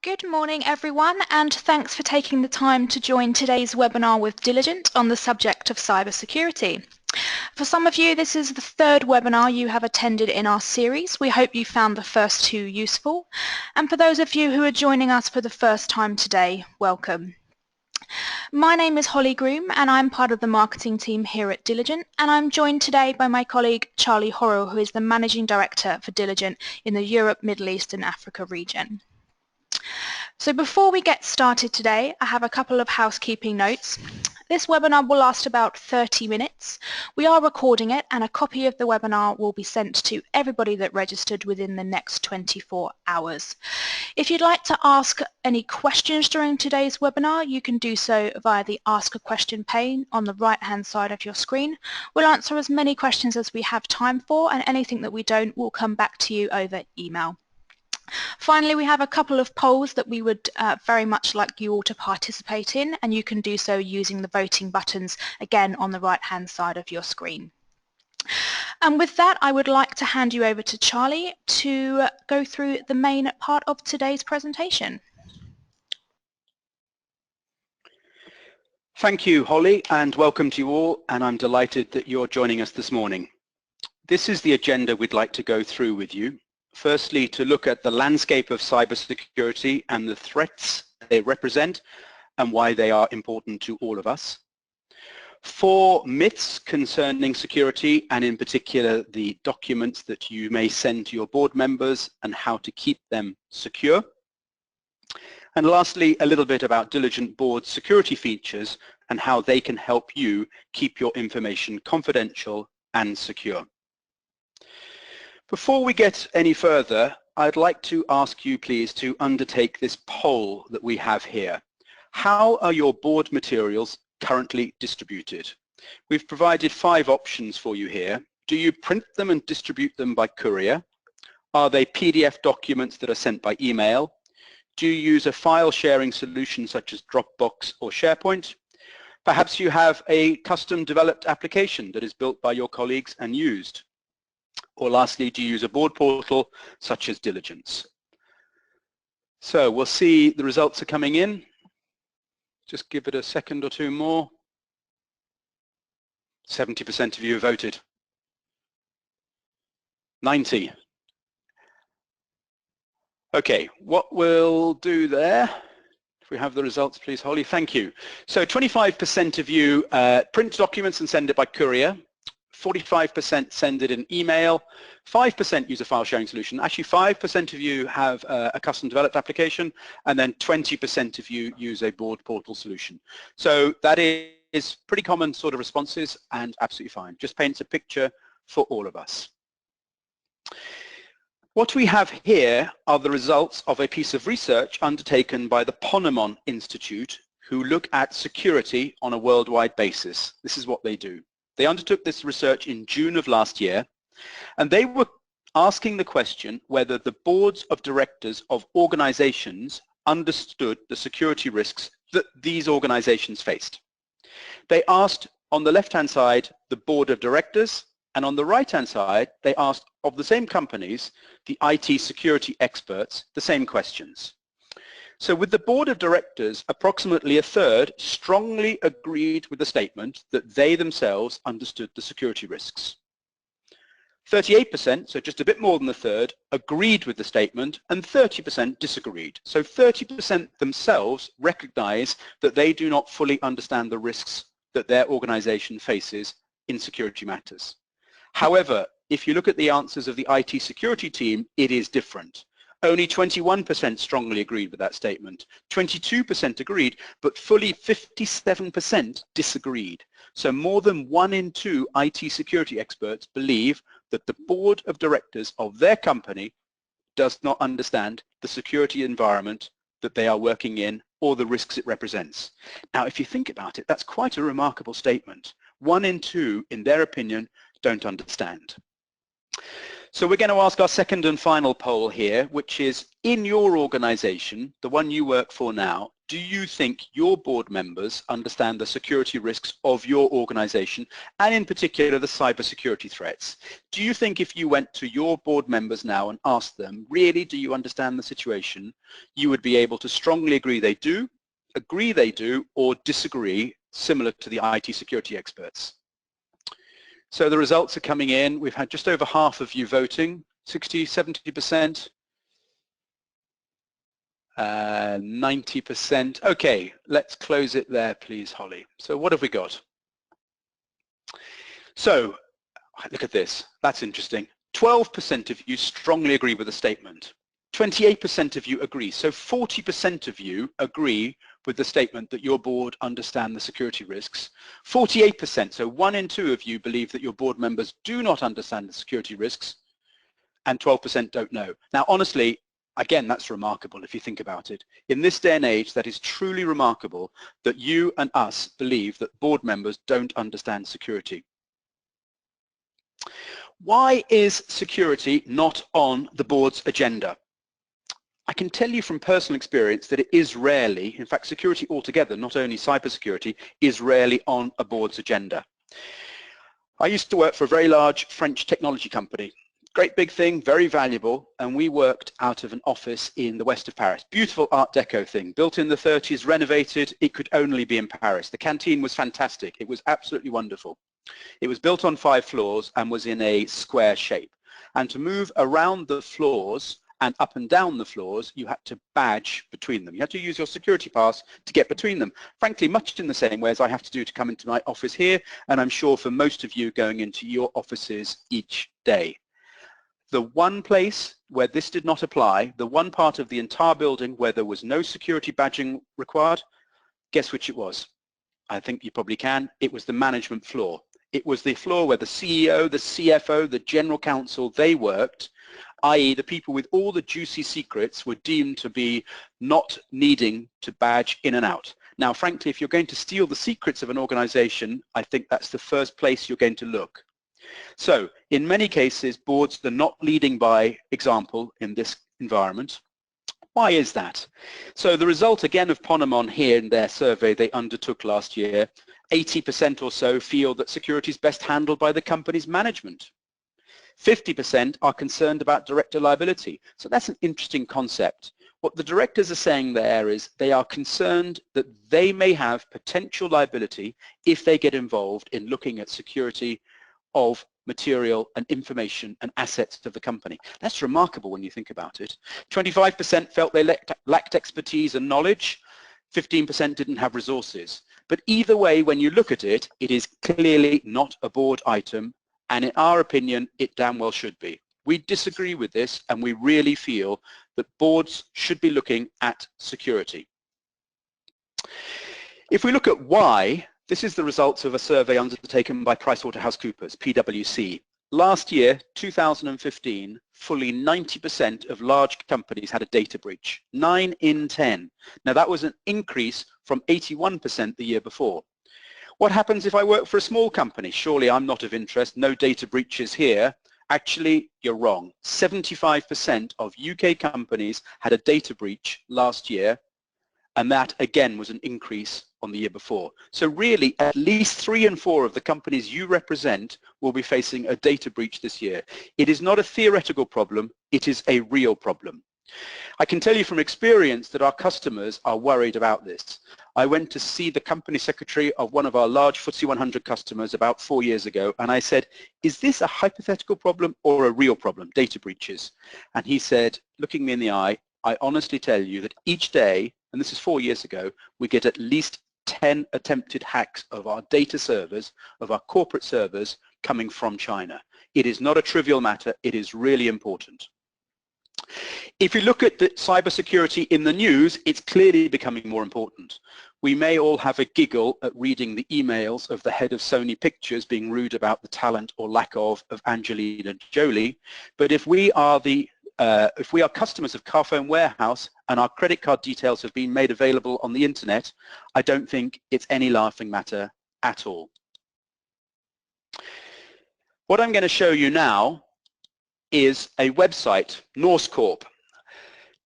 Good morning everyone, and thanks for taking the time to join today's webinar with Diligent on the subject of cybersecurity. For some of you, this is the third webinar you have attended in our series. We hope you found the first two useful. And for those of you who are joining us for the first time today, welcome. My name is Holly Groom and I'm part of the marketing team here at Diligent, and I'm joined today by my colleague Charlie Horrell, who is the Managing Director for Diligent in the Europe, Middle East and Africa region. So before we get started today, I have a couple of housekeeping notes. This webinar will last about 30 minutes. We are recording it and a copy of the webinar will be sent to everybody that registered within the next 24 hours. If you'd like to ask any questions during today's webinar, you can do so via the Ask a Question pane on the right-hand side of your screen. We'll answer as many questions as we have time for, and anything that we don't, we'll come back to you over email. Finally, we have a couple of polls that we would very much like you all to participate in, and you can do so using the voting buttons again on the right-hand side of your screen. And with that, I would like to hand you over to Charlie to go through the main part of today's presentation. Thank you, Holly, and welcome to you all, and I'm delighted that you're joining us this morning. This is the agenda we'd like to go through with you. Firstly, to look at the landscape of cybersecurity and the threats they represent and why they are important to all of us. 4 myths concerning security, and in particular the documents that you may send to your board members and how to keep them secure. And lastly, a little bit about Diligent Board security features and how they can help you keep your information confidential and secure. Before we get any further, I'd like to ask you please to undertake this poll that we have here. How are your board materials currently distributed? We've provided 5 options for you here. Do you print them and distribute them by courier? Are they PDF documents that are sent by email? Do you use a file sharing solution such as Dropbox or SharePoint? Perhaps you have a custom developed application that is built by your colleagues and used. Or lastly, do you use a board portal such as Diligence? So we'll see the results are coming in. Just give it a second or two more. 70% of you have voted. 90. Okay, what we'll do there, if we have the results please, Holly, thank you. So 25% of you print documents and send it by courier. 45% send it in email, 5% use a file sharing solution. Actually 5% of you have a custom developed application, and then 20% of you use a board portal solution. So that is pretty common sort of responses and absolutely fine. Just paints a picture for all of us. What we have here are the results of a piece of research undertaken by the Ponemon Institute, who look at security on a worldwide basis. This is what they do. They undertook this research in June of last year, and they were asking the question whether the boards of directors of organizations understood the security risks that these organizations faced. They asked on the left-hand side the board of directors, and on the right-hand side they asked of the same companies, the IT security experts, the same questions. So with the board of directors, approximately 1/3 strongly agreed with the statement that they themselves understood the security risks. 38%, so just a bit more than 1/3, agreed with the statement, and 30% disagreed. So 30% themselves recognize that they do not fully understand the risks that their organization faces in security matters. However, if you look at the answers of the IT security team, it is different. Only 21% strongly agreed with that statement, 22% agreed, but fully 57% disagreed. So more than 1 in 2 IT security experts believe that the board of directors of their company does not understand the security environment that they are working in or the risks it represents. Now, if you think about it, that's quite a remarkable statement. 1 in 2, in their opinion, don't understand. So we're going to ask our second and final poll here, which is, in your organization, the one you work for now, do you think your board members understand the security risks of your organization, and in particular the cybersecurity threats? Do you think if you went to your board members now and asked them, really, do you understand the situation, you would be able to strongly agree they do, or disagree, similar to the IT security experts? So the results are coming in. We've had just over half of you voting, 60, 70%. 90%. Okay, let's close it there, please, Holly. So what have we got? So look at this. That's interesting. 12% of you strongly agree with the statement. 28% of you agree. So 40% of you agree with the statement that your board understand the security risks. 48%, so 1 in 2 of you believe that your board members do not understand the security risks, and 12% don't know. Now, honestly, again, that's remarkable if you think about it. In this day and age, that is truly remarkable that you and us believe that board members don't understand security. Why is security not on the board's agenda? I can tell you from personal experience that it is rarely, in fact, security altogether, not only cybersecurity, is rarely on a board's agenda. I used to work for a very large French technology company. Great big thing, very valuable, and we worked out of an office in the west of Paris. Beautiful Art Deco thing, built in the 30s, renovated. It could only be in Paris. The canteen was fantastic. It was absolutely wonderful. It was built on 5 floors and was in a square shape. And to move around the floors and up and down the floors, you had to badge between them. You had to use your security pass to get between them. Frankly, much in the same way as I have to do to come into my office here, and I'm sure for most of you going into your offices each day. The one place where this did not apply, the one part of the entire building where there was no security badging required, guess which it was? I think you probably can. It was the management floor. It was the floor where the CEO, the CFO, the general counsel, they worked, i.e. the people with all the juicy secrets were deemed to be not needing to badge in and out. Now, frankly, if you're going to steal the secrets of an organization, I think that's the first place you're going to look. So, in many cases, boards are not leading by example in this environment. Why is that? So the result again of Ponemon here in their survey they undertook last year, 80% or so feel that security is best handled by the company's management. 50% are concerned about director liability. So that's an interesting concept. What the directors are saying there is they are concerned that they may have potential liability if they get involved in looking at security of material and information and assets of the company. That's remarkable when you think about it. 25% felt they lacked expertise and knowledge. 15% didn't have resources. But either way, when you look at it, it is clearly not a board item, and in our opinion, it damn well should be. We disagree with this, and we really feel that boards should be looking at security. If we look at why, this is the results of a survey undertaken by PricewaterhouseCoopers, PwC. Last year, 2015, fully 90% of large companies had a data breach, 9 in 10. Now that was an increase from 81% the year before. What happens if I work for a small company? Surely I'm not of interest, no data breaches here. Actually, you're wrong. 75% of UK companies had a data breach last year, and that again was an increase on the year before. So really, at least 3 in 4 of the companies you represent will be facing a data breach this year. It is not a theoretical problem, it is a real problem. I can tell you from experience that our customers are worried about this. I went to see the company secretary of one of our large FTSE 100 customers about 4 years ago, and I said, is this a hypothetical problem or a real problem, data breaches? And he said, looking me in the eye, I honestly tell you that each day, and this is 4 years ago, we get at least 10 attempted hacks of our data servers, of our corporate servers, coming from China. It is not a trivial matter, it is really important. If you look at the cybersecurity in the news, it's clearly becoming more important. We may all have a giggle at reading the emails of the head of Sony Pictures being rude about the talent or lack of Angelina Jolie, but if we are customers of Carphone Warehouse and our credit card details have been made available on the internet, I don't think it's any laughing matter at all. What I'm going to show you now is a website, Norse Corp.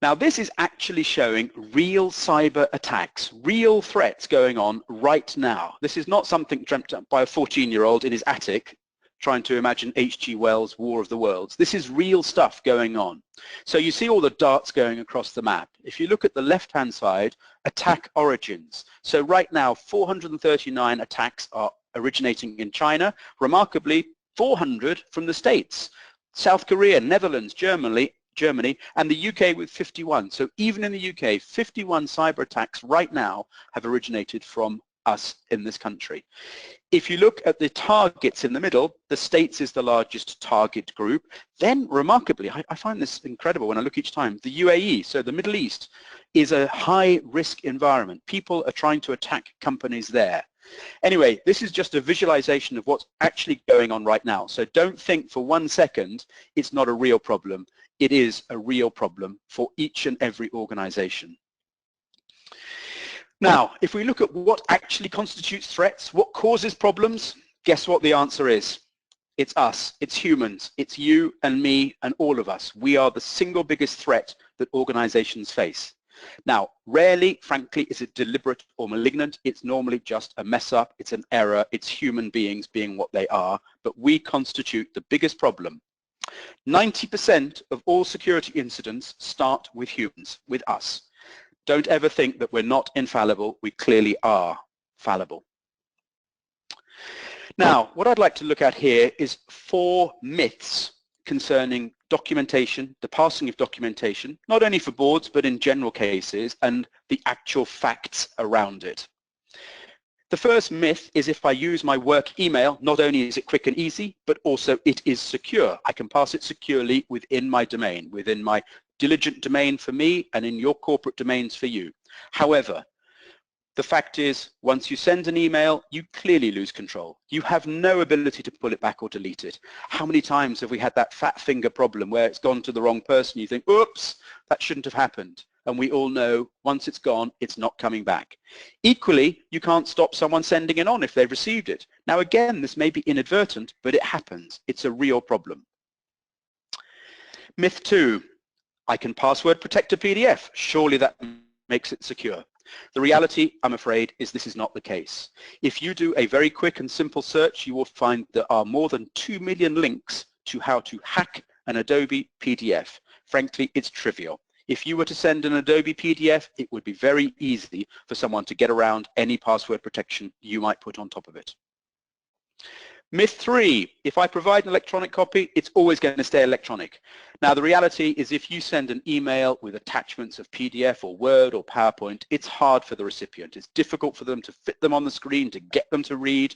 Now this is actually showing real cyber attacks, real threats going on right now. This is not something dreamt up by a 14-year-old in his attic trying to imagine H.G. Wells' War of the Worlds. This is real stuff going on. So you see all the darts going across the map. If you look at the left-hand side, attack origins. So right now 439 attacks are originating in China, remarkably 400 from the States. South Korea, Netherlands, Germany, and the UK with 51. So even in the UK, 51 cyber attacks right now have originated from us in this country. If you look at the targets in the middle, the States is the largest target group. Then remarkably, I find this incredible when I look each time, the UAE, so the Middle East, is a high risk environment. People are trying to attack companies there. Anyway, this is just a visualization of what's actually going on right now. So don't think for 1 second it's not a real problem. It is a real problem for each and every organization. Now, if we look at what actually constitutes threats, what causes problems, guess what the answer is? It's us, it's humans, it's you and me and all of us. We are the single biggest threat that organizations face. Now, rarely, frankly, is it deliberate or malignant. It's normally just a mess up, it's an error, it's human beings being what they are, but we constitute the biggest problem. 90% of all security incidents start with humans, with us. Don't ever think that we're not infallible. We clearly are fallible. Now, what I'd like to look at here is 4 myths concerning documentation, the passing of documentation, not only for boards, but in general cases, and the actual facts around it. The first myth is if I use my work email, not only is it quick and easy, but also it is secure. I can pass it securely within my domain, within my diligent domain for me and in your corporate domains for you. However, the fact is, once you send an email, you clearly lose control. You have no ability to pull it back or delete it. How many times have we had that fat finger problem where it's gone to the wrong person? You think, oops, that shouldn't have happened. And we all know once it's gone, it's not coming back. Equally, you can't stop someone sending it on if they've received it. Now again, this may be inadvertent, but it happens. It's a real problem. Myth 2, I can password protect a PDF. Surely that makes it secure. The reality, I'm afraid, is this is not the case. If you do a very quick and simple search, you will find there are more than 2 million links to how to hack an Adobe PDF. Frankly, it's trivial. If you were to send an Adobe PDF, it would be very easy for someone to get around any password protection you might put on top of it. Myth 3, if I provide an electronic copy, it's always going to stay electronic. Now the reality is if you send an email with attachments of PDF or Word or PowerPoint, it's hard for the recipient. It's difficult for them to fit them on the screen, to get them to read.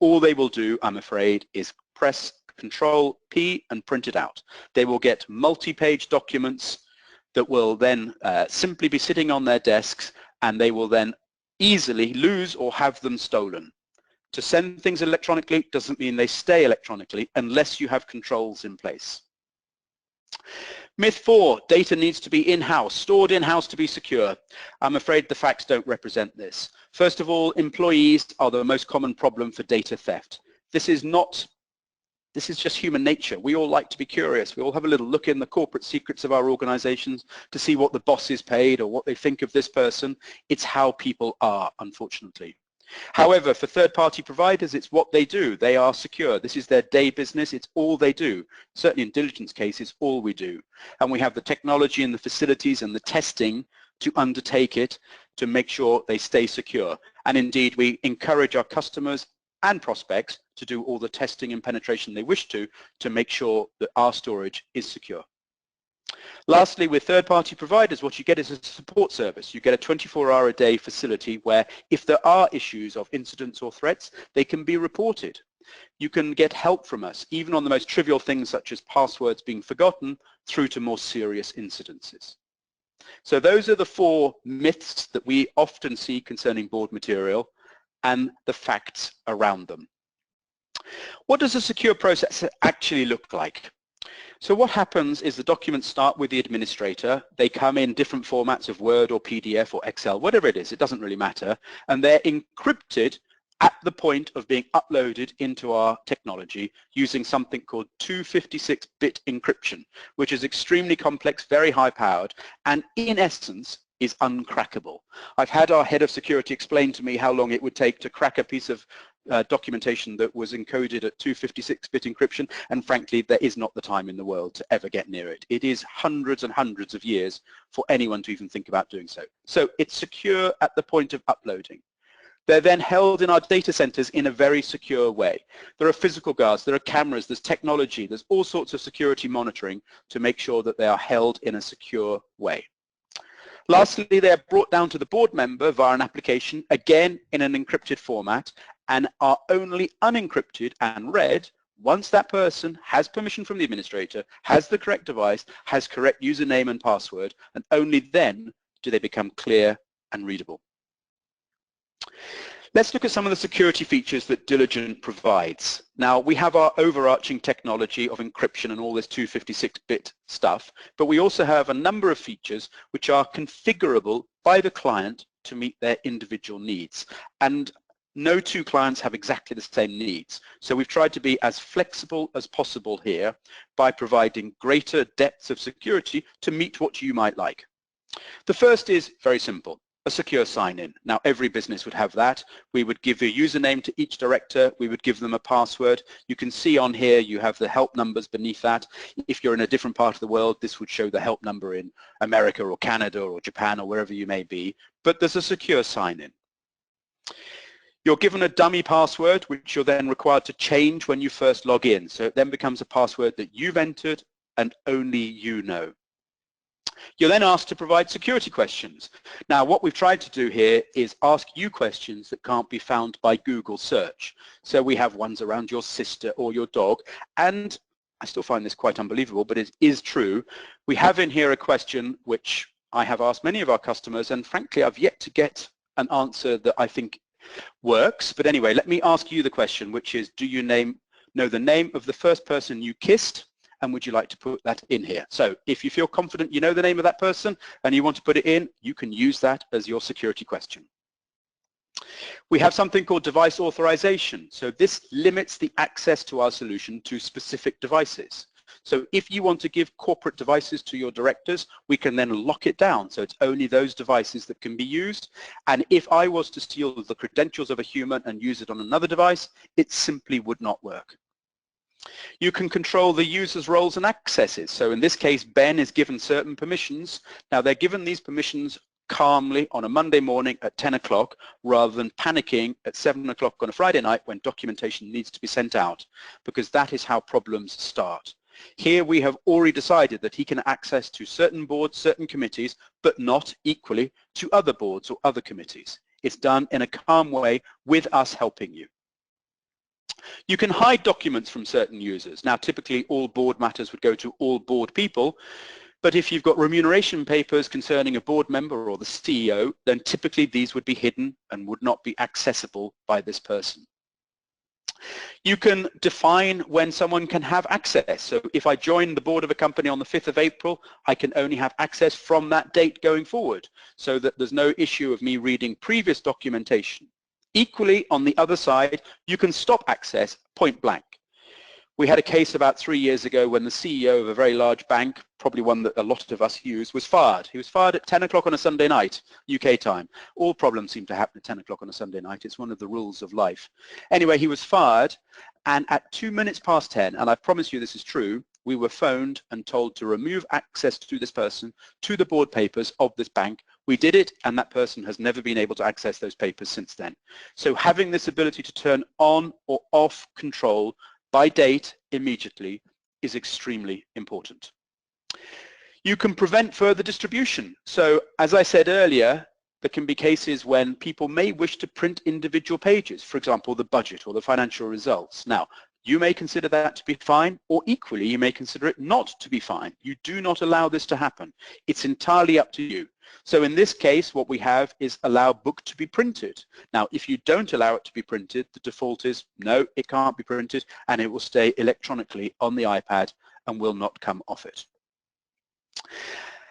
All they will do, I'm afraid, is press Control P and print it out. They will get multi-page documents that will then simply be sitting on their desks, and they will then easily lose or have them stolen. To send things electronically doesn't mean they stay electronically unless you have controls in place. Myth 4, data needs to be in-house, stored in-house to be secure. I'm afraid the facts don't represent this. First of all, employees are the most common problem for data theft. This is just human nature. We all like to be curious. We all have a little look in the corporate secrets of our organizations to see what the boss is paid or what they think of this person. It's how people are, unfortunately. However, for third-party providers, it's what they do. They are secure. This is their day business. It's all they do. Certainly in diligence cases, all we do. And we have the technology and the facilities and the testing to undertake it to make sure they stay secure. And indeed, we encourage our customers and prospects to do all the testing and penetration they wish to make sure that our storage is secure. Lastly, with third-party providers, what you get is a support service. You get a 24-hour-a-day facility where if there are issues of incidents or threats, they can be reported. You can get help from us, even on the most trivial things such as passwords being forgotten, through to more serious incidences. So those are the 4 myths that we often see concerning board material and the facts around them. What does a secure process actually look like? So what happens is the documents start with the administrator. They come in different formats of Word or PDF or Excel, whatever it is, it doesn't really matter, and they're encrypted at the point of being uploaded into our technology using something called 256-bit encryption, which is extremely complex, very high-powered, and in essence is uncrackable. I've had our head of security explain to me how long it would take to crack a piece of documentation that was encoded at 256-bit encryption, and frankly there is not the time in the world to ever get near it. It is hundreds and hundreds of years for anyone to even think about doing so. So it's secure at the point of uploading. They're then held in our data centers in a very secure way. There are physical guards, there are cameras, there's technology, there's all sorts of security monitoring to make sure that they are held in a secure way. Lastly, they are brought down to the board member via an application, again in an encrypted format, and are only unencrypted and read once that person has permission from the administrator, has the correct device, has correct username and password, and only then do they become clear and readable. Let's look at some of the security features that Diligent provides. Now, we have our overarching technology of encryption and all this 256-bit stuff, but we also have a number of features which are configurable by the client to meet their individual needs. And no two clients have exactly the same needs. So we've tried to be as flexible as possible here by providing greater depths of security to meet what you might like. The first is very simple. A secure sign-in. Now every business would have that. We would give a username to each director, we would give them a password. You can see on here you have the help numbers beneath that. If you're in a different part of the world, this would show the help number in America or Canada or Japan or wherever you may be, but there's a secure sign-in. You're given a dummy password which you're then required to change when you first log in, so it then becomes a password that you've entered and only you know. You're then asked to provide security questions. Now what we've tried to do here is ask you questions that can't be found by Google search. So we have ones around your sister or your dog, and I still find this quite unbelievable, but it is true. We have in here a question which I have asked many of our customers, and frankly I've yet to get an answer that I think works. But anyway, let me ask you the question, which is, do you know the name of the first person you kissed? And would you like to put that in here? So if you feel confident you know the name of that person and you want to put it in, you can use that as your security question. We have something called device authorization. So this limits the access to our solution to specific devices. So if you want to give corporate devices to your directors, we can then lock it down. So it's only those devices that can be used. And if I was to steal the credentials of a human and use it on another device, it simply would not work. You can control the user's roles and accesses. So in this case, Ben is given certain permissions. Now they're given these permissions calmly on a Monday morning at 10 o'clock rather than panicking at 7 o'clock on a Friday night when documentation needs to be sent out, because that is how problems start. Here we have already decided that he can access to certain boards, certain committees, but not equally to other boards or other committees. It's done in a calm way with us helping you. You can hide documents from certain users. Now typically all board matters would go to all board people, but if you've got remuneration papers concerning a board member or the CEO, then typically these would be hidden and would not be accessible by this person. You can define when someone can have access. So if I join the board of a company on the 5th of April, I can only have access from that date going forward, so that there's no issue of me reading previous documentation. Equally, on the other side, you can stop access point blank. We had a case about 3 years ago when the CEO of a very large bank, probably one that a lot of us use, was fired. He was fired at 10 o'clock on a Sunday night, UK time. All problems seem to happen at 10 o'clock on a Sunday night. It's one of the rules of life. Anyway, he was fired, and at 2 minutes past 10, and I promise you this is true, we were phoned and told to remove access to this person to the board papers of this bank. We did it, and that person has never been able to access those papers since then. So having this ability to turn on or off control by date immediately is extremely important. You can prevent further distribution. So as I said earlier, there can be cases when people may wish to print individual pages, for example, the budget or the financial results. Now, you may consider that to be fine, or equally, you may consider it not to be fine. You do not allow this to happen. It's entirely up to you. So in this case, what we have is allow book to be printed. Now, if you don't allow it to be printed, the default is no, it can't be printed, and it will stay electronically on the iPad and will not come off it.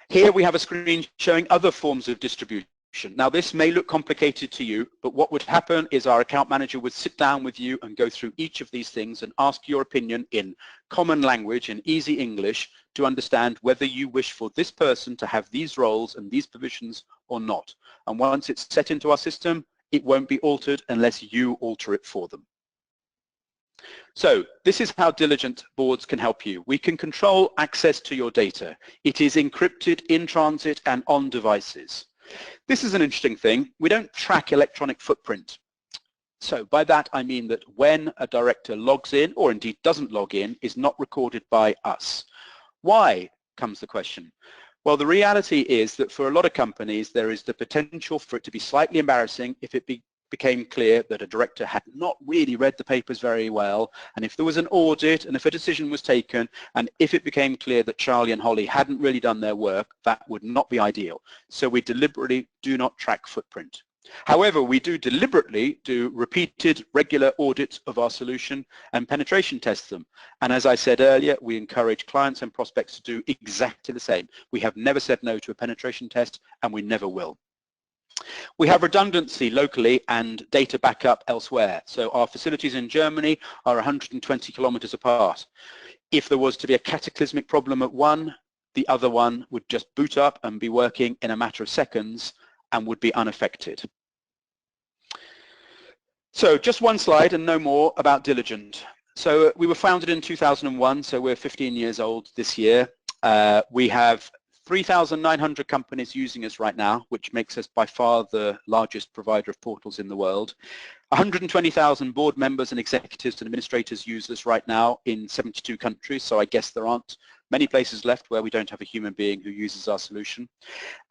Here we have a screen showing other forms of distribution. Now this may look complicated to you, but what would happen is our account manager would sit down with you and go through each of these things and ask your opinion in common language and easy English to understand whether you wish for this person to have these roles and these permissions or not. And once it's set into our system, it won't be altered unless you alter it for them. So this is how diligent boards can help you. We can control access to your data. It is encrypted in transit and on devices. This is an interesting thing. We don't track electronic footprint. So by that I mean that when a director logs in, or indeed doesn't log in, is not recorded by us. Why, comes the question. Well, the reality is that for a lot of companies there is the potential for it to be slightly embarrassing if it became clear that a director had not really read the papers very well, and if there was an audit and if a decision was taken and if it became clear that Charlie and Holly hadn't really done their work, that would not be ideal. So we deliberately do not track footprint. However, we do deliberately do repeated regular audits of our solution and penetration test them. And as I said earlier, we encourage clients and prospects to do exactly the same. We have never said no to a penetration test, and we never will. We have redundancy locally and data backup elsewhere. So our facilities in Germany are 120 kilometers apart. If there was to be a cataclysmic problem at one, the other one would just boot up and be working in a matter of seconds and would be unaffected. So just one slide and no more about Diligent. So we were founded in 2001, so we're 15 years old this year. We have 3,900 companies using us right now, which makes us by far the largest provider of portals in the world. 120,000 board members and executives and administrators use us right now in 72 countries, so I guess there aren't many places left where we don't have a human being who uses our solution.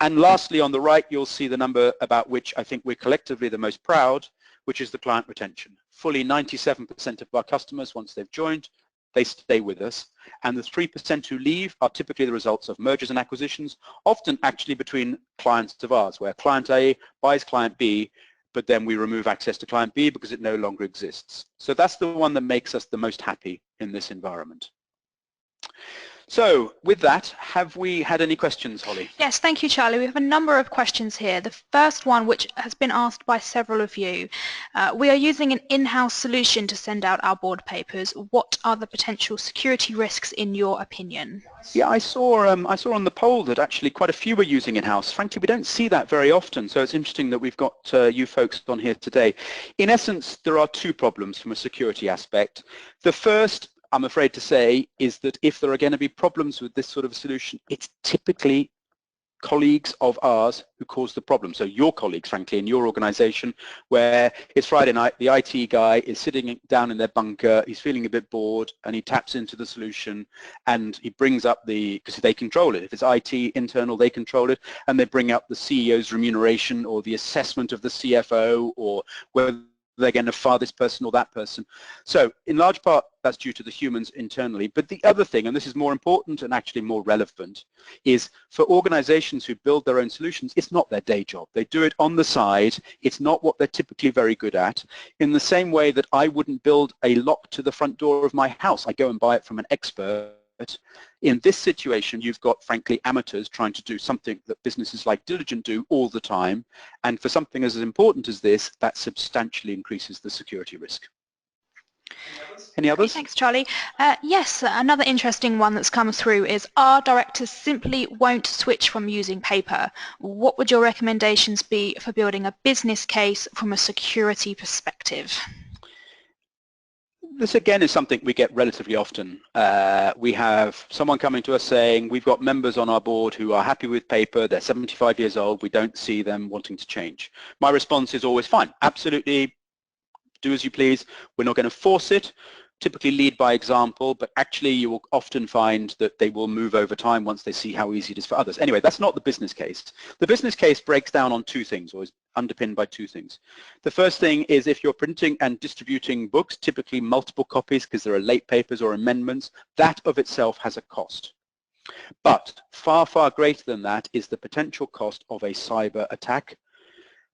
And lastly, on the right, you'll see the number about which I think we're collectively the most proud, which is the client retention. Fully 97% of our customers, once they've joined, they stay with us, and the 3% who leave are typically the results of mergers and acquisitions, often actually between clients of ours, where client A buys client B, but then we remove access to client B because it no longer exists. So that's the one that makes us the most happy in this environment. So with that, have we had any questions, Holly? Yes, thank you, Charlie. We have a number of questions here. The first one, which has been asked by several of you, we are using an in-house solution to send out our board papers. What are the potential security risks in your opinion? Yeah, I saw on the poll that actually quite a few were using in-house. Frankly, we don't see that very often, so it's interesting that we've got you folks on here today. In essence, there are two problems from a security aspect. The first, I'm afraid to say, is that if there are going to be problems with this sort of solution, it's typically colleagues of ours who cause the problem. So your colleagues, frankly, in your organization, where it's Friday night, the IT guy is sitting down in their bunker, he's feeling a bit bored, and he taps into the solution, and he brings up because they control it. If it's IT internal, they control it, and they bring up the CEO's remuneration or the assessment of the CFO, or whether they're going to fire this person or that person. So in large part, that's due to the humans internally. But the other thing, and this is more important and actually more relevant, is for organizations who build their own solutions, it's not their day job. They do it on the side. It's not what they're typically very good at. In the same way that I wouldn't build a lock to the front door of my house. I go and buy it from an expert. In this situation, you've got, frankly, amateurs trying to do something that businesses like Diligent do all the time, and for something as important as this, that substantially increases the security risk. Any others? Thanks, Charlie. Yes, another interesting one that's come through is our directors simply won't switch from using paper. What would your recommendations be for building a business case from a security perspective? This again is something we get relatively often. We have someone coming to us saying, we've got members on our board who are happy with paper, they're 75 years old, we don't see them wanting to change. My response is always, fine, absolutely, do as you please, we're not going to force it. Typically lead by example, but actually you will often find that they will move over time once they see how easy it is for others. Anyway, that's not the business case. The business case breaks down on two things, or is underpinned by two things. The first thing is if you're printing and distributing books, typically multiple copies because there are late papers or amendments, that of itself has a cost. But far, far greater than that is the potential cost of a cyber attack,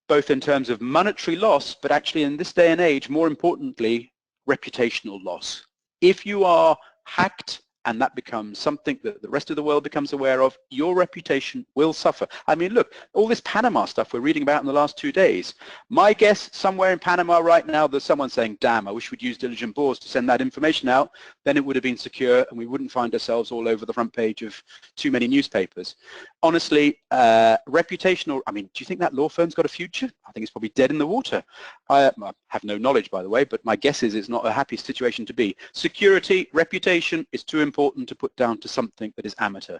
both in terms of monetary loss, but actually in this day and age, more importantly, reputational loss. If you are hacked and that becomes something that the rest of the world becomes aware of, your reputation will suffer. I mean, look, all this Panama stuff we're reading about in the last 2 days. My guess, somewhere in Panama right now, there's someone saying, damn, I wish we'd used diligent boards to send that information out. Then it would have been secure and we wouldn't find ourselves all over the front page of too many newspapers. Honestly, reputational, I mean, do you think that law firm's got a future? I think it's probably dead in the water. I have no knowledge, by the way, but my guess is it's not a happy situation to be. Security, reputation is too important to put down to something that is amateur.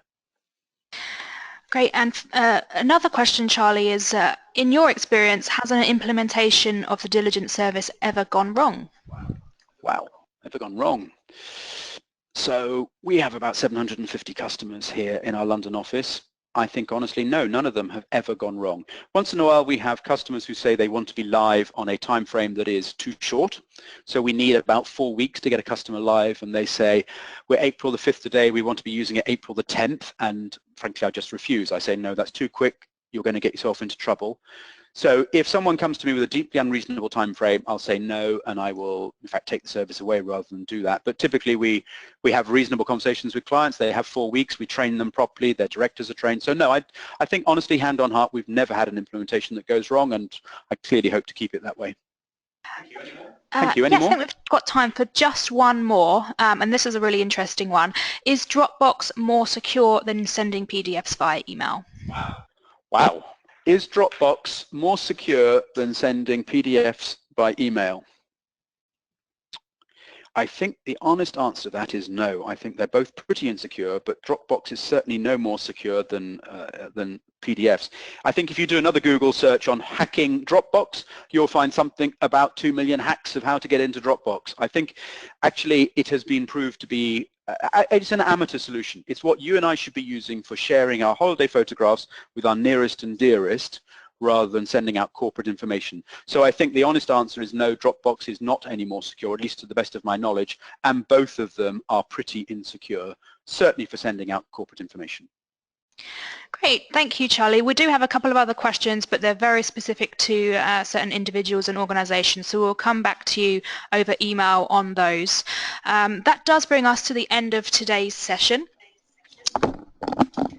Great. And another question, Charlie, is in your experience, has an implementation of the diligent service ever gone wrong? Wow, ever gone wrong? So we have about 750 customers here in our London office. I think honestly, no, none of them have ever gone wrong. Once in a while we have customers who say they want to be live on a time frame that is too short. So we need about 4 weeks to get a customer live, and they say, we're April the 5th today, we want to be using it April the 10th, and frankly I just refuse. I say, no, that's too quick, you're going to get yourself into trouble. So if someone comes to me with a deeply unreasonable time frame, I'll say no, and I will in fact take the service away rather than do that. But typically we have reasonable conversations with clients. They have 4 weeks, we train them properly, their directors are trained. So no, I think honestly, hand on heart, we've never had an implementation that goes wrong, and I clearly hope to keep it that way. Thank you. Any yes, more? I think we've got time for just one more, and this is a really interesting one. Is Dropbox more secure than sending PDFs via email? Wow. Is Dropbox more secure than sending PDFs by email? I think the honest answer to that is no. I think they're both pretty insecure, but Dropbox is certainly no more secure than PDFs. I think if you do another Google search on hacking Dropbox, you'll find something about 2 million hacks of how to get into Dropbox. I think actually it has been proved to be it's an amateur solution. It's what you and I should be using for sharing our holiday photographs with our nearest and dearest, rather than sending out corporate information. So I think the honest answer is no, Dropbox is not any more secure, at least to the best of my knowledge, and both of them are pretty insecure, certainly for sending out corporate information. Great, thank you, Charlie. We do have a couple of other questions, but they're very specific to certain individuals and organisations, so we'll come back to you over email on those. That does bring us to the end of today's session.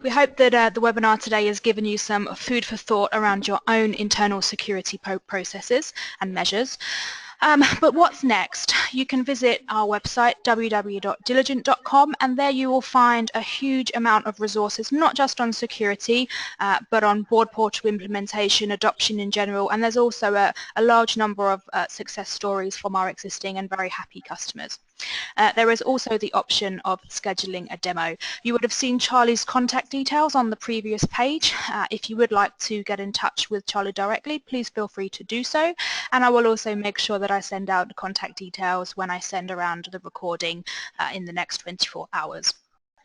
We hope that the webinar today has given you some food for thought around your own internal security processes and measures. But what's next? You can visit our website www.diligent.com, and there you will find a huge amount of resources, not just on security, but on board portal implementation, adoption in general, and there's also a large number of success stories from our existing and very happy customers. There is also the option of scheduling a demo. You would have seen Charlie's contact details on the previous page. If you would like to get in touch with Charlie directly, please feel free to do so, and I will also make sure that I send out the contact details when I send around the recording in the next 24 hours.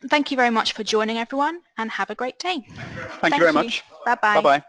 Thank you very much for joining, everyone, and have a great day. Thank you very much. Bye-bye. Bye-bye.